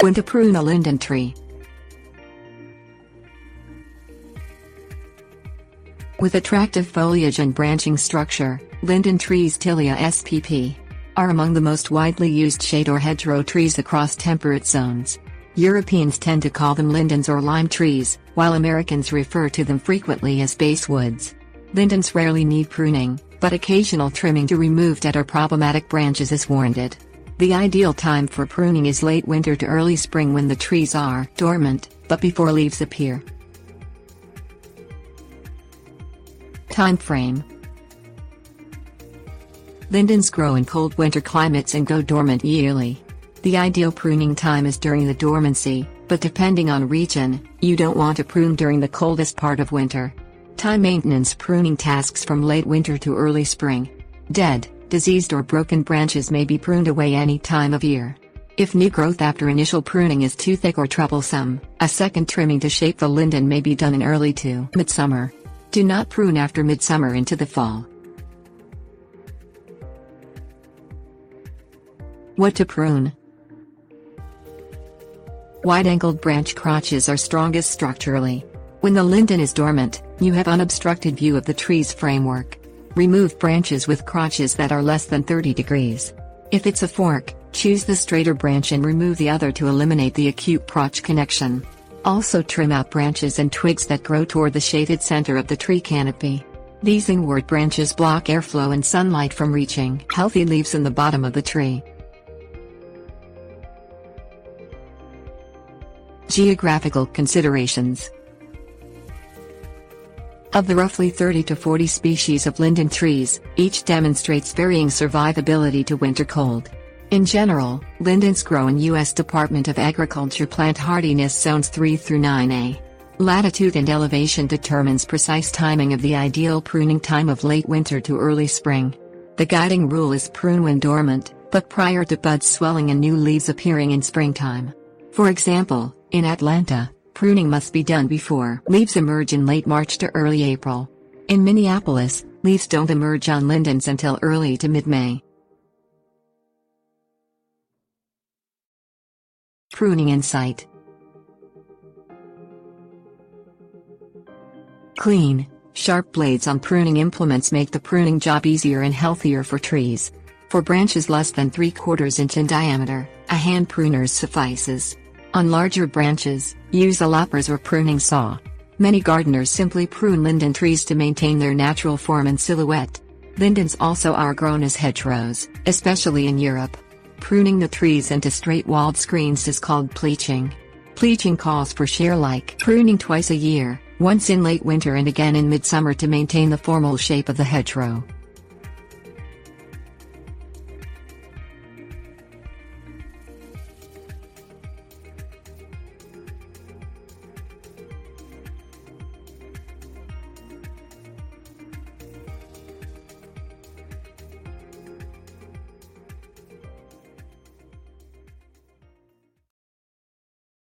When to prune a linden tree. With attractive foliage and branching structure, linden trees Tilia spp. are among the most widely used shade or hedgerow trees across temperate zones. Europeans tend to call them lindens or lime trees, while Americans refer to them frequently as basswoods. Lindens rarely need pruning, but occasional trimming to remove dead or problematic branches is warranted. The ideal time for pruning is late winter to early spring when the trees are dormant, but before leaves appear. Time frame. Lindens grow in cold winter climates and go dormant yearly. The ideal pruning time is during the dormancy, but depending on region, you don't want to prune during the coldest part of winter. Time maintenance pruning tasks from late winter to early spring. Dead, diseased or broken branches may be pruned away any time of year. If new growth after initial pruning is too thick or troublesome, a second trimming to shape the linden may be done in early to midsummer. Do not prune after midsummer into the fall. What to prune? Wide-angled branch crotches are strongest structurally. When the linden is dormant, you have unobstructed view of the tree's framework. Remove branches with crotches that are less than 30 degrees. If it's a fork, choose the straighter branch and remove the other to eliminate the acute crotch connection. Also trim out branches and twigs that grow toward the shaded center of the tree canopy. These inward branches block airflow and sunlight from reaching healthy leaves in the bottom of the tree. Geographical considerations. Of the roughly 30 to 40 species of linden trees, each demonstrates varying survivability to winter cold. In general, lindens grow in U.S. Department of Agriculture plant hardiness zones 3 through 9A. Latitude and elevation determines precise timing of the ideal pruning time of late winter to early spring. The guiding rule is prune when dormant, but prior to buds swelling and new leaves appearing in springtime. For example, in Atlanta, pruning must be done before leaves emerge in late March to early April. In Minneapolis, leaves don't emerge on lindens until early to mid-May. Pruning Insight. Clean, sharp blades on pruning implements make the pruning job easier and healthier for trees. For branches less than 3/4 inch in diameter, a hand pruner suffices. On larger branches, use a loppers or pruning saw. Many gardeners simply prune linden trees to maintain their natural form and silhouette. Lindens also are grown as hedgerows, especially in Europe. Pruning the trees into straight-walled screens is called pleaching. Pleaching calls for share-like pruning twice a year, once in late winter and again in midsummer to maintain the formal shape of the hedgerow.